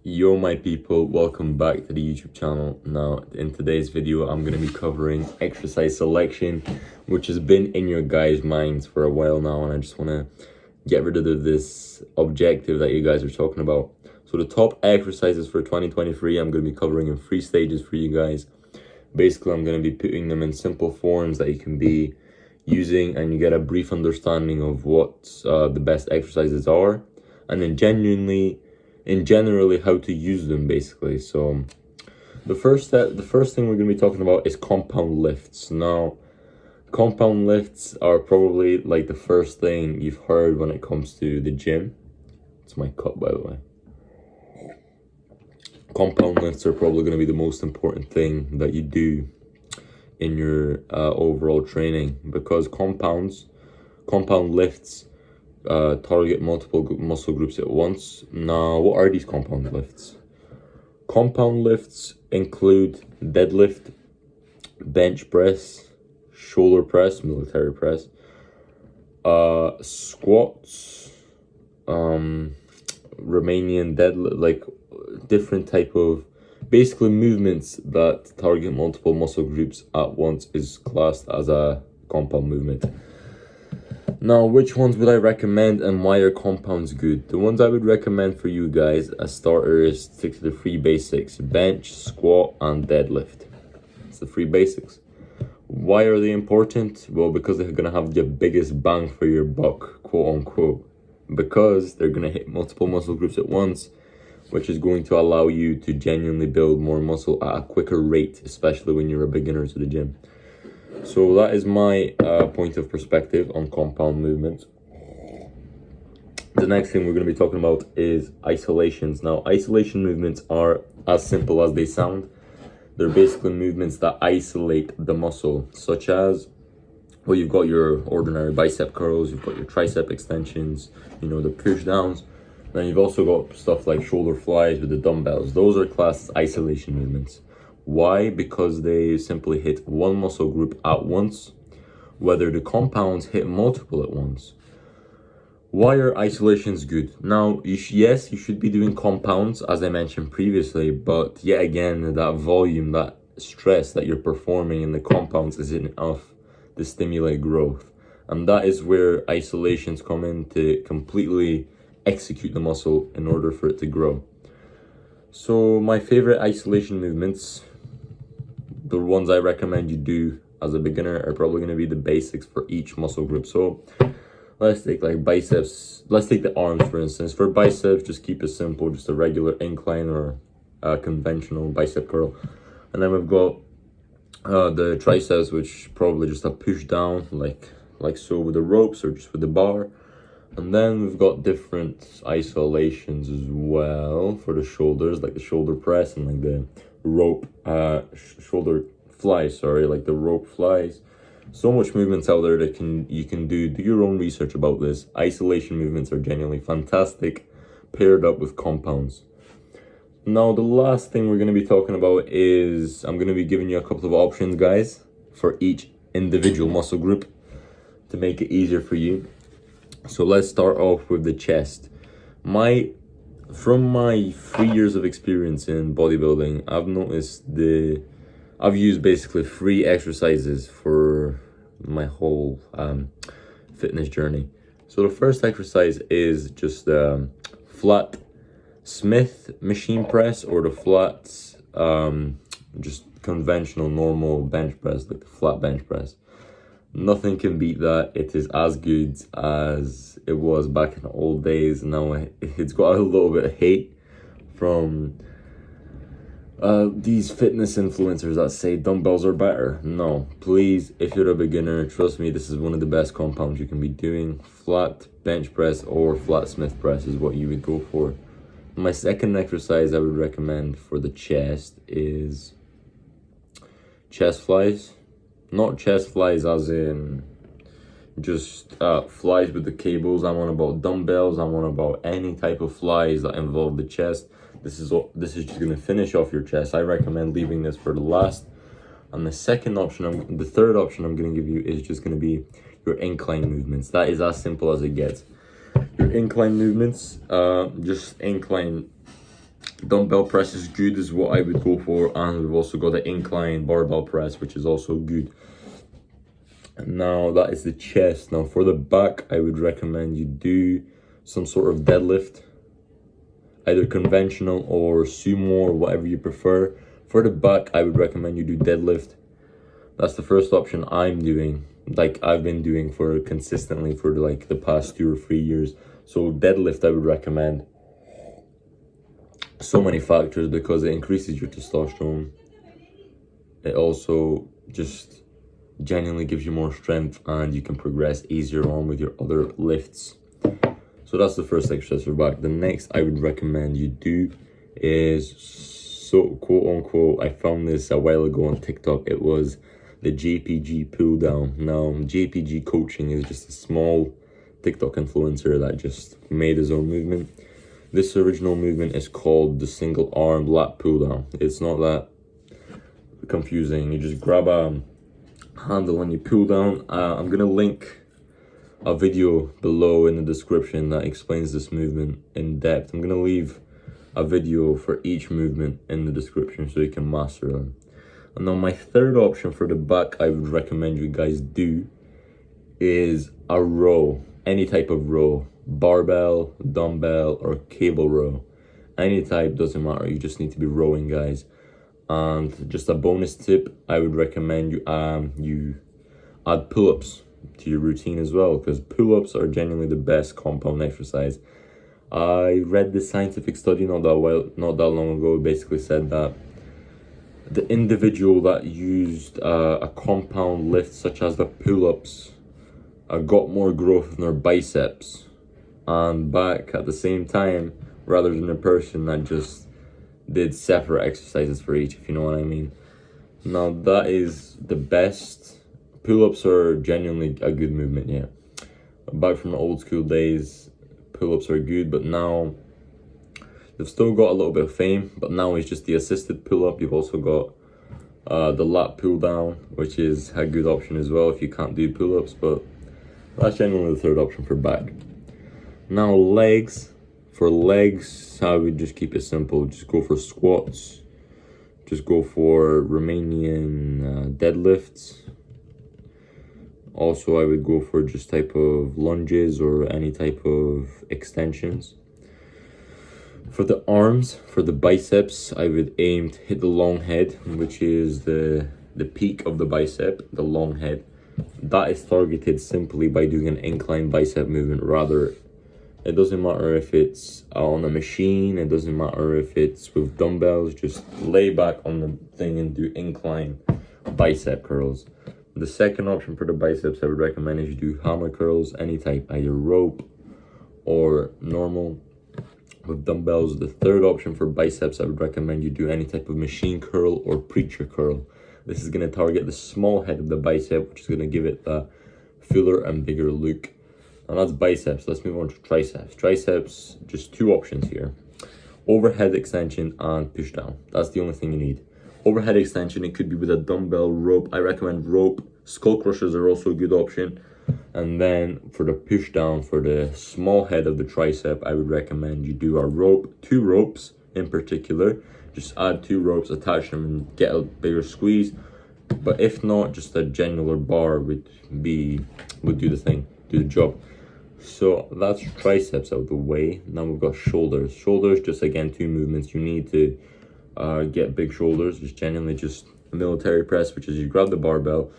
Yo my people, welcome back to the YouTube channel. Now in today's video I'm going to be covering exercise selection, which has been in your guys' minds for a while now, and I just want to get rid of this objective that you guys are talking about. So the top exercises for 2023 I'm going to be covering in 3 stages for you guys. Basically I'm going to be putting them in simple forms that you can be using and you get a brief understanding of what the best exercises are, and then generally how to use them basically. So the first thing we're going to be talking about is compound lifts. Now compound lifts are probably like the first thing you've heard when it comes to the gym. It's my cup, by the way. Compound lifts are probably going to be the most important thing that you do in your overall training, because compound lifts target multiple muscle groups at once. Now, what are these compound lifts? Compound lifts include deadlift, bench press, shoulder press, military press, squats, Romanian deadlift, like different type of basically movements that target multiple muscle groups at once is classed as a compound movement. Now, which ones would I recommend and why are compounds good? The ones I would recommend for you guys as starters, stick to the 3 basics: bench, squat, and deadlift. It's the 3 basics. Why are they important? Well, because they're going to have the biggest bang for your buck, quote unquote, because they're going to hit multiple muscle groups at once, which is going to allow you to genuinely build more muscle at a quicker rate, especially when you're a beginner to the gym. So that is my point of perspective on compound movements. The next thing we're going to be talking about is isolations. Now, isolation movements are as simple as they sound. They're basically movements that isolate the muscle, such as, well, you've got your ordinary bicep curls, you've got your tricep extensions, you know, the push downs. Then you've also got stuff like shoulder flies with the dumbbells. Those are classed as isolation movements. Why? Because they simply hit one muscle group at once, whether the compounds hit multiple at once. Why are isolations good? Now, yes, you should be doing compounds, as I mentioned previously, but yet again, that volume, that stress that you're performing in the compounds isn't enough to stimulate growth. And that is where isolations come in to completely execute the muscle in order for it to grow. So my favorite isolation movements, the ones I recommend you do as a beginner, are probably going to be the basics for each muscle group. So let's take like biceps, let's take the arms for instance. For biceps, just keep it simple, just a regular incline or a conventional bicep curl. And then we've got the triceps, which probably just a push down like so with the ropes or just with the bar. And then we've got different isolations as well for the shoulders, like the shoulder press and like the rope shoulder flies, like the rope flies. So much movements out there that you can do your own research about this. Isolation movements are genuinely fantastic paired up with compounds. Now, the last thing we're going to be talking about is I'm going to be giving you a couple of options, guys, for each individual muscle group to make it easier for you. So let's start off with the chest. From my 3 years of experience in bodybuilding, I've used basically 3 exercises for my whole fitness journey. So the first exercise is just flat Smith machine press, or the flat just conventional normal bench press, like the flat bench press. Nothing can beat that. It is as good as it was back in the old days. Now it's got a little bit of hate from these fitness influencers that say dumbbells are better. No, please, if you're a beginner, trust me, this is one of the best compounds you can be doing. Flat bench press or flat Smith press is what you would go for. My second exercise I would recommend for the chest is chest flies. Not chest flies as in just flies with the cables. I'm on about dumbbells. I'm on about any type of flies that involve the chest. This is just going to finish off your chest. I recommend leaving this for the last. And the third option I'm going to give you is just going to be your incline movements. That is as simple as it gets. Your incline movements, just incline Dumbbell press is good, is what I would go for, and we've also got the incline barbell press, which is also good. Now that is the chest. Now for the back, I would recommend you do some sort of deadlift, either conventional or sumo or whatever you prefer. For the back, I would recommend you do deadlift. That's the first option I'm doing, like I've been doing for consistently for like the past 2 or 3 years. So deadlift I would recommend. So many factors, because it increases your testosterone. It also just genuinely gives you more strength, and you can progress easier on with your other lifts. So that's the first exercise for back. The next I would recommend you do is, so quote unquote, I found this a while ago on TikTok. It was the JPG pull down. Now JPG coaching is just a small TikTok influencer that just made his own movement. This original movement is called the single arm lat pull down. It's not that confusing. You just grab a handle and you pull down. I'm gonna link a video below in the description that explains this movement in depth. I'm gonna leave a video for each movement in the description so you can master them. And now my third option for the back I would recommend you guys do is a row. Any type of row, barbell, dumbbell, or cable row. Any type, doesn't matter, you just need to be rowing, guys. And just a bonus tip, I would recommend you add pull-ups to your routine as well, because pull-ups are genuinely the best compound exercise. I read this scientific study not that long ago. It basically said that the individual that used a compound lift such as the pull-ups got more growth in their biceps and back at the same time, rather than a person that just did separate exercises for each, if you know what I mean. Now that is the best. Pull-ups are genuinely a good movement, yeah. Back from the old school days, pull-ups are good, but now they've still got a little bit of fame, but now it's just the assisted pull-up. You've also got the lat pull down, which is a good option as well if you can't do pull-ups, but that's generally the third option for back. Now legs. For legs, I would just keep it simple. Just go for squats. Just go for Romanian deadlifts. Also, I would go for just type of lunges or any type of extensions. For the arms, for the biceps, I would aim to hit the long head, which is the peak of the bicep, the long head. That is targeted simply by doing an incline bicep movement. Rather, it doesn't matter if it's on a machine, it doesn't matter if it's with dumbbells, just lay back on the thing and do incline bicep curls. The second option for the biceps I would recommend is you do hammer curls, any type, either rope or normal with dumbbells. The third option for biceps I would recommend you do any type of machine curl or preacher curl. This is going to target the small head of the bicep, which is going to give it the fuller and bigger look. And that's biceps. Let's move on to triceps. Triceps, just 2 options here. Overhead extension and push down. That's the only thing you need. Overhead extension, it could be with a dumbbell, rope. I recommend rope. Skull crushers are also a good option. And then for the push down, for the small head of the tricep, I would recommend you do a rope, 2 ropes in particular. Just add 2 ropes, attach them and get a bigger squeeze. But if not, just a genuine bar would do the thing, do the job. So that's triceps out of the way. Now we've got shoulders. Shoulders, just again 2 movements. You need to get big shoulders. Just genuinely just a military press, which is you grab the barbell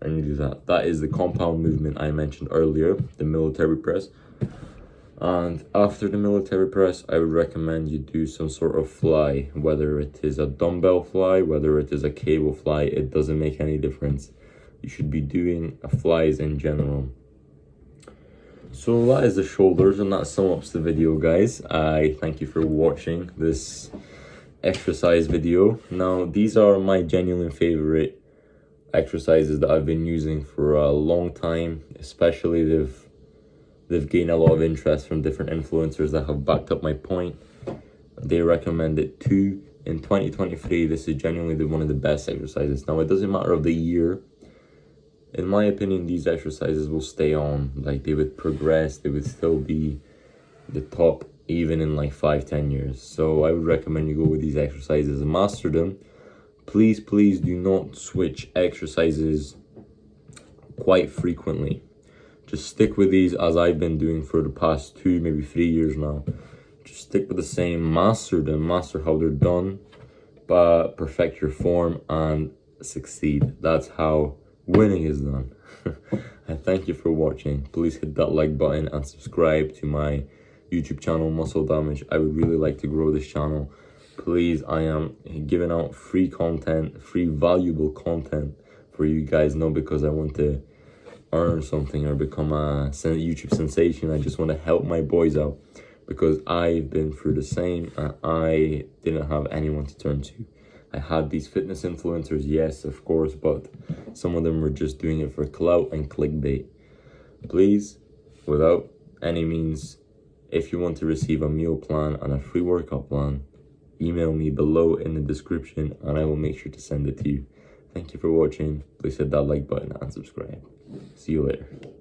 and you do that. That is the compound movement I mentioned earlier, the military press. And after the military press, I would recommend you do some sort of fly, whether it is a dumbbell fly, whether it is a cable fly, it doesn't make any difference. You should be doing flies in general. So that is the shoulders, and that sums up the video, guys. I thank you for watching this exercise video. Now, these are my genuine favorite exercises that I've been using for a long time. Especially they've gained a lot of interest from different influencers that have backed up my point. They recommend it too. In 2023, this is genuinely one of the best exercises. Now, it doesn't matter of the year. In my opinion, these exercises will stay on. Like, they would progress, they would still be the top even in like 5-10 years. So I would recommend you go with these exercises and master them. Please do not switch exercises quite frequently. Just stick with these as I've been doing for the past 2, maybe 3 years now. Just stick with the same, master them, master how they're done, but perfect your form and succeed. That's how winning is done. And thank you for watching. Please hit that like button and subscribe to my YouTube channel, MuscleDamage. I would really like to grow this channel. Please, I am giving out free content, free valuable content for you guys, not because I want to earn something or become a YouTube sensation. I just want to help my boys out, because I've been through the same and I didn't have anyone to turn to. I had these fitness influencers, yes, of course, but some of them were just doing it for clout and clickbait. Please, without any means, if you want to receive a meal plan and a free workout plan, email me below in the description and I will make sure to send it to you. Thank you for watching. Please hit that like button and subscribe. See you later.